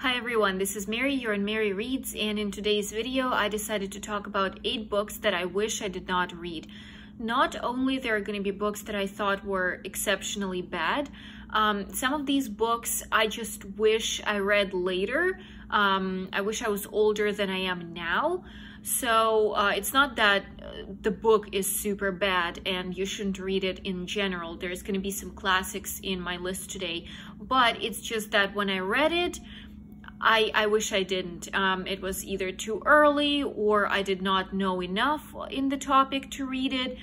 Hi everyone, this is Mary, you're on Mary Reads, and in today's video I decided to talk about 8 books that I wish I did not read. Not only there are going to be books that I thought were exceptionally bad, some of these books I just wish I read later. I wish I was older than I am now. So it's not that the book is super bad and you shouldn't read it in general. There's going to be some classics in my list today, but it's just that when I read it, I wish I didn't. It was either too early or I did not know enough in the topic to read it.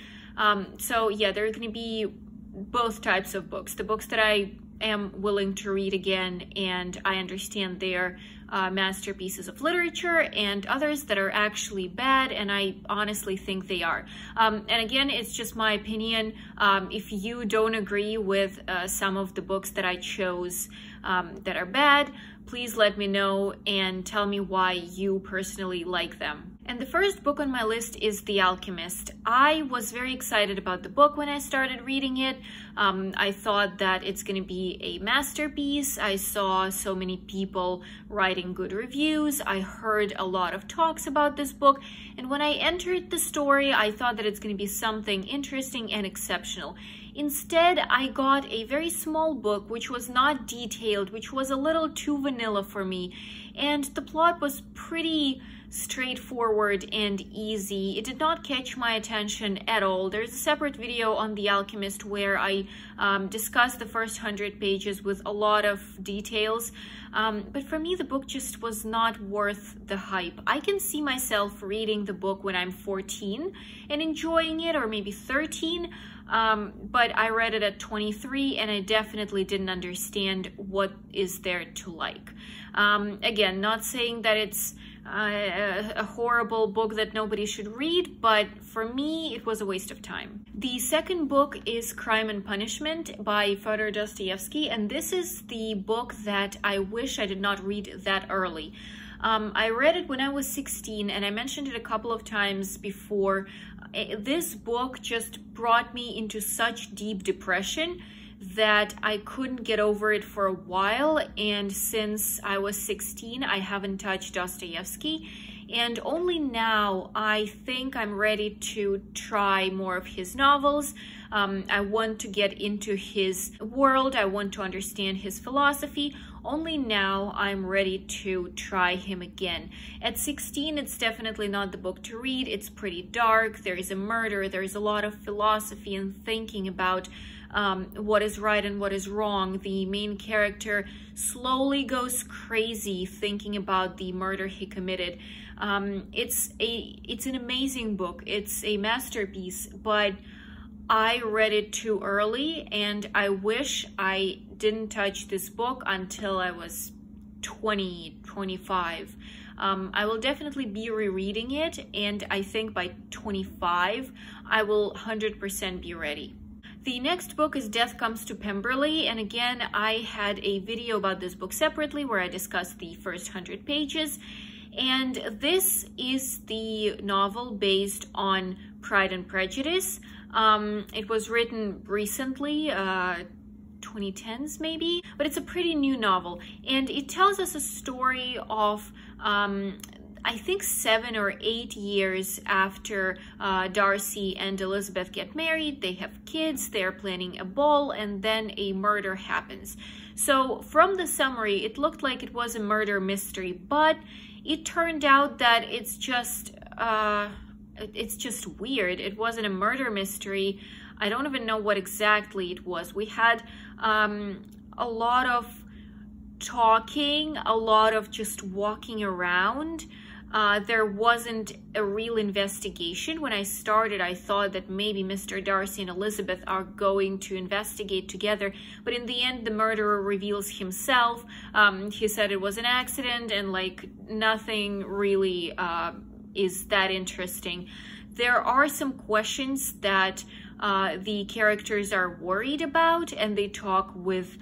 So yeah, there are going to be both types of books. The books that I am willing to read again and I understand they're masterpieces of literature, and others that are actually bad, and I honestly think they are. And again, it's just my opinion. If you don't agree with some of the books that I chose that are bad, please let me know and tell me why you personally like them. And the first book on my list is The Alchemist. I was very excited about the book when I started reading it. I thought that it's going to be a masterpiece. I saw so many people writing good reviews. I heard a lot of talks about this book. And when I entered the story, I thought that it's going to be something interesting and exceptional. Instead, I got a very small book, which was not detailed, which was a little too vanilla for me. And the plot was pretty straightforward and easy. It did not catch my attention at all. There's a separate video on The Alchemist where I discuss the first 100 pages with a lot of details. But for me, the book just was not worth the hype. I can see myself reading the book when I'm 14 and enjoying it, or maybe 13. But I read it at 23 and I definitely didn't understand what is there to like. Again, not saying that it's a horrible book that nobody should read, but for me it was a waste of time. The second book is Crime and Punishment by Fyodor Dostoevsky, and this is the book that I wish I did not read that early. I read it when I was 16, and I mentioned it a couple of times before. This book just brought me into such deep depression that I couldn't get over it for a while, and since I was 16 I haven't touched Dostoevsky, and only now I think I'm ready to try more of his novels. I want to get into his world, I want to understand his philosophy. Only now I'm ready to try him again. At 16, it's definitely not the book to read. It's pretty dark, there is a murder, there is a lot of philosophy and thinking about what is right and what is wrong. The main character slowly goes crazy thinking about the murder he committed. It's an amazing book. It's a masterpiece, but I read it too early, and I wish I didn't touch this book until I was 20, 25. I will definitely be rereading it, and I think by 25 I will 100% be ready. The next book is Death Comes to Pemberly, and again I had a video about this book separately where I discussed the first 100 pages, and this is the novel based on Pride and Prejudice. It was written recently, 2010s maybe, but it's a pretty new novel, and it tells us a story of I think 7 or 8 years after Darcy and Elizabeth get married. They have kids, they're planning a ball, and then a murder happens. So from the summary, it looked like it was a murder mystery, but it turned out that it's just weird. It wasn't a murder mystery. I don't even know what exactly it was. We had a lot of talking, a lot of just walking around. There wasn't a real investigation. When I started, I thought that maybe Mr. Darcy and Elizabeth are going to investigate together, but in the end, the murderer reveals himself. He said it was an accident, and like nothing really is that interesting. There are some questions that the characters are worried about, and they talk with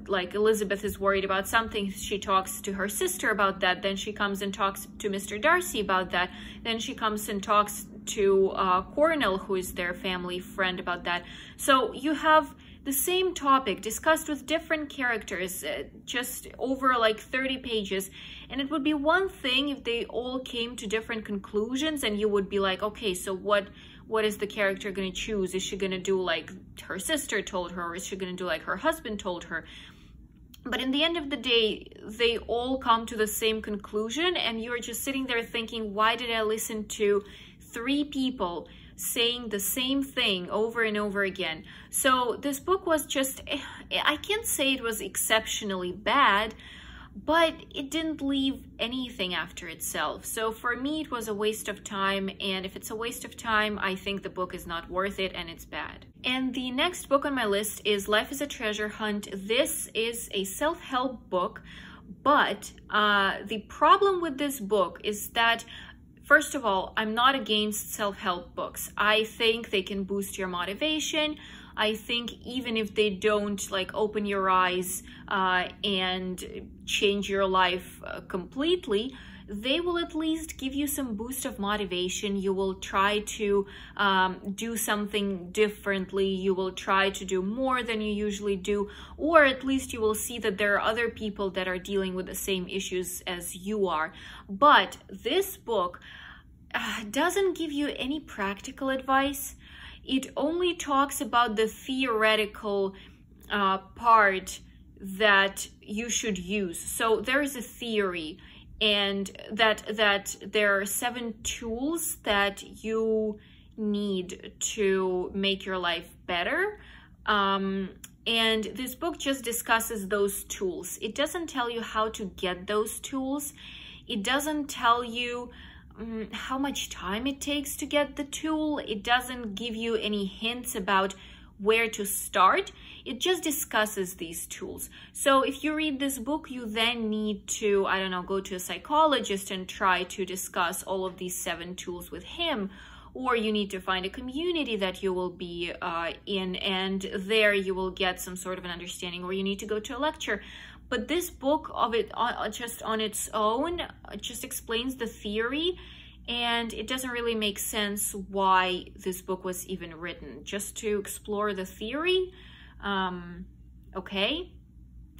like Elizabeth is worried about something, she talks to her sister about that, then she comes and talks to Mr. Darcy about that, then she comes and talks to Cornell, who is their family friend, about that. So you have the same topic discussed with different characters, just over like 30 pages. And it would be one thing if they all came to different conclusions and you would be like, okay, so what is the character going to choose? Is she going to do like her sister told her, or is she going to do like her husband told her? But in the end of the day, they all come to the same conclusion, and you're just sitting there thinking, why did I listen to 3 people saying the same thing over and over again? So this book was just, I can't say it was exceptionally bad, but it didn't leave anything after itself. So for me, it was a waste of time. And if it's a waste of time, I think the book is not worth it and it's bad. And the next book on my list is Life is a Treasure Hunt. This is a self-help book, but the problem with this book is that, first of all, I'm not against self-help books. I think they can boost your motivation. I think even if they don't like open your eyes and change your life completely, they will at least give you some boost of motivation. You will try to do something differently. You will try to do more than you usually do, or at least you will see that there are other people that are dealing with the same issues as you are. But this book doesn't give you any practical advice. It only talks about the theoretical part that you should use. So there is a theory, and that there are 7 tools that you need to make your life better. And this book just discusses those tools. It doesn't tell you how to get those tools. It doesn't tell you how much time it takes to get the tool. It doesn't give you any hints about where to start. It just discusses these tools. So if you read this book, you then need to, I don't know, go to a psychologist and try to discuss all of these 7 tools with him, or you need to find a community that you will be in, and there you will get some sort of an understanding, or you need to go to a lecture. But this book of it just on its own just explains the theory, and it doesn't really make sense why this book was even written, just to explore the theory. Okay,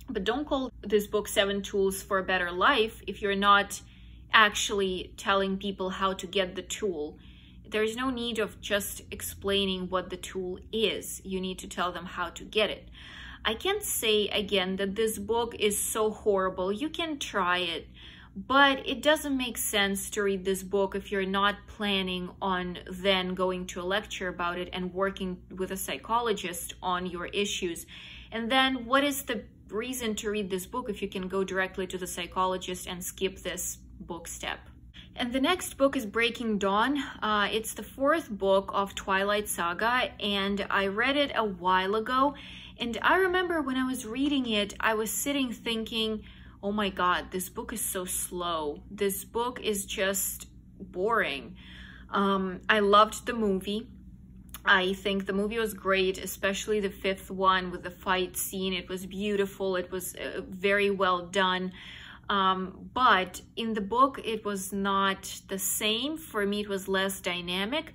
but don't call this book 7 Tools for a Better Life if you're not actually telling people how to get the tool. There's no need of just explaining what the tool is. You need to tell them how to get it. I can't say again that this book is so horrible. You can try it, but it doesn't make sense to read this book if you're not planning on then going to a lecture about it and working with a psychologist on your issues. And then what is the reason to read this book if you can go directly to the psychologist and skip this book step? And the next book is Breaking Dawn. It's the 4th book of Twilight Saga, and I read it a while ago. And I remember when I was reading it, I was sitting thinking, oh my God, this book is so slow. This book is just boring. I loved the movie. I think the movie was great, especially the 5th one with the fight scene. It was beautiful. It was very well done. But in the book, it was not the same. For me, it was less dynamic.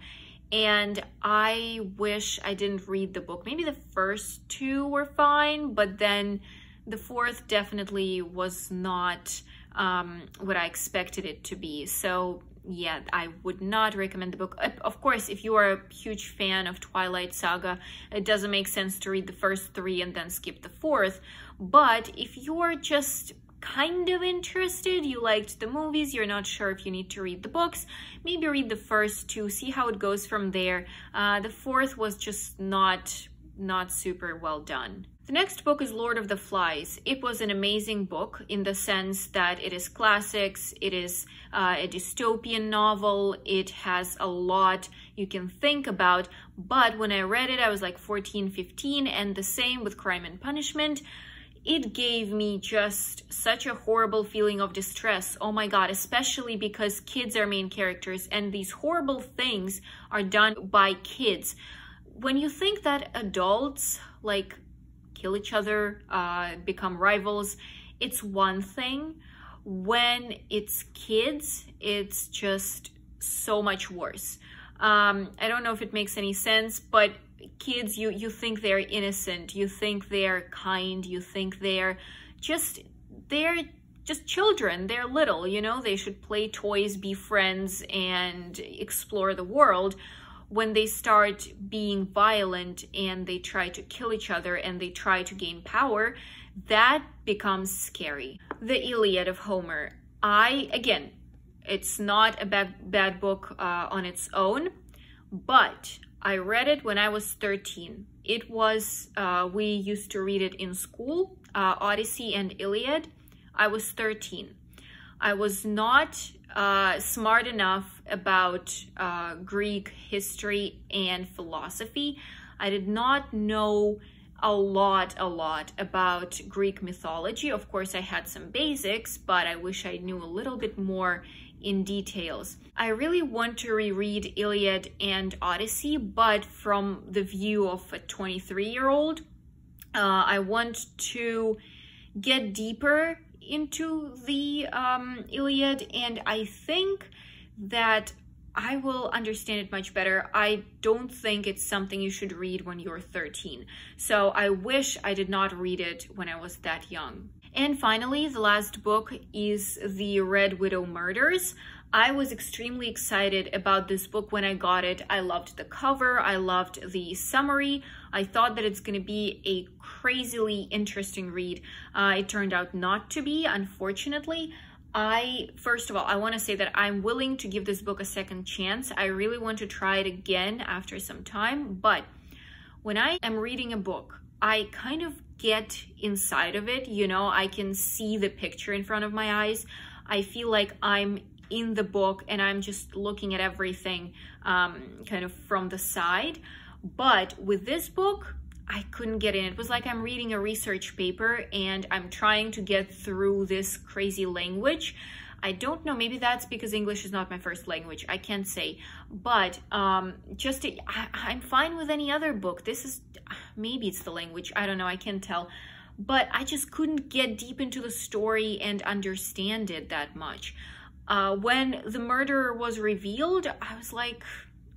And I wish I didn't read the book. Maybe the first 2 were fine, but then the 4th definitely was not what I expected it to be. So yeah, I would not recommend the book. Of course, if you are a huge fan of Twilight Saga, it doesn't make sense to read the first 3 and then skip the 4th. But if you're just kind of interested, you liked the movies, you're not sure if you need to read the books, maybe read the first 2, see how it goes from there. The 4th was just not super well done. The next book is Lord of the Flies. It was an amazing book in the sense that it is classics, it is a dystopian novel, it has a lot you can think about, but when I read it, I was like 14, 15, and the same with Crime and Punishment. It gave me just such a horrible feeling of distress. Oh my God, especially because kids are main characters and these horrible things are done by kids. When you think that adults like kill each other, become rivals, it's one thing. When it's kids, it's just so much worse. I don't know if it makes any sense, but kids, you think they're innocent, you think they're kind, you think they're just children. They're little, you know, they should play toys, be friends, and explore the world. When they start being violent and they try to kill each other and they try to gain power, that becomes scary. The Iliad of Homer. Again, it's not a bad book on its own, but I read it when I was 13. It was, we used to read it in school, Odyssey and Iliad. I was 13. I was not smart enough about Greek history and philosophy. I did not know a lot about Greek mythology. Of course, I had some basics, but I wish I knew a little bit more in details. I really want to reread Iliad and Odyssey, but from the view of a 23-year-old. I want to get deeper into the Iliad, and I think that I will understand it much better. I don't think it's something you should read when you're 13. So I wish I did not read it when I was that young. And finally, the last book is The Red Widow Murders. I was extremely excited about this book when I got it. I loved the cover, I loved the summary. I thought that it's going to be a crazily interesting read. It turned out not to be, unfortunately. First of all, I want to say that I'm willing to give this book a second chance. I really want to try it again after some time, but when I am reading a book, I kind of get inside of it, you know, I can see the picture in front of my eyes. I feel like I'm in the book and I'm just looking at everything kind of from the side. But with this book, I couldn't get in. It was like I'm reading a research paper and I'm trying to get through this crazy language. I don't know, maybe that's because English is not my first language, I can't say. But I'm fine with any other book. This is, maybe it's the language, I don't know, I can't tell. But I just couldn't get deep into the story and understand it that much. When the murderer was revealed, I was like,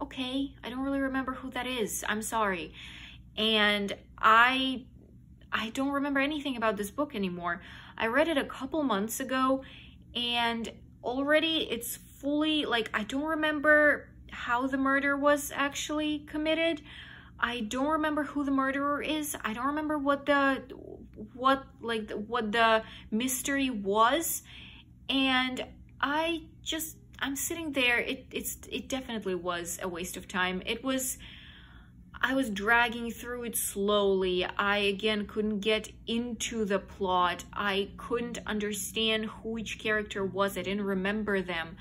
okay, I don't really remember who that is, I'm sorry. And I don't remember anything about this book anymore. I read it a couple months ago, and already it's fully, like, I don't remember how the murder was actually committed. I don't remember who the murderer is. I don't remember what the mystery was. And I'm sitting there. It definitely was a waste of time. I was dragging through it slowly. I, again, couldn't get into the plot. I couldn't understand who each character was. I didn't remember them.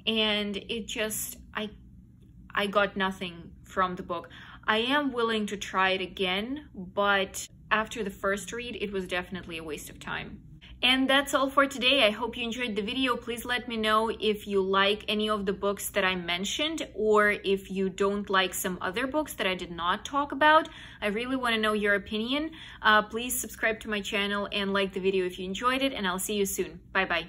And it just, I got nothing from the book. I am willing to try it again, but after the first read, it was definitely a waste of time. And that's all for today. I hope you enjoyed the video. Please let me know if you like any of the books that I mentioned, or if you don't like some other books that I did not talk about. I really want to know your opinion. Please subscribe to my channel and like the video if you enjoyed it, and I'll see you soon. Bye bye.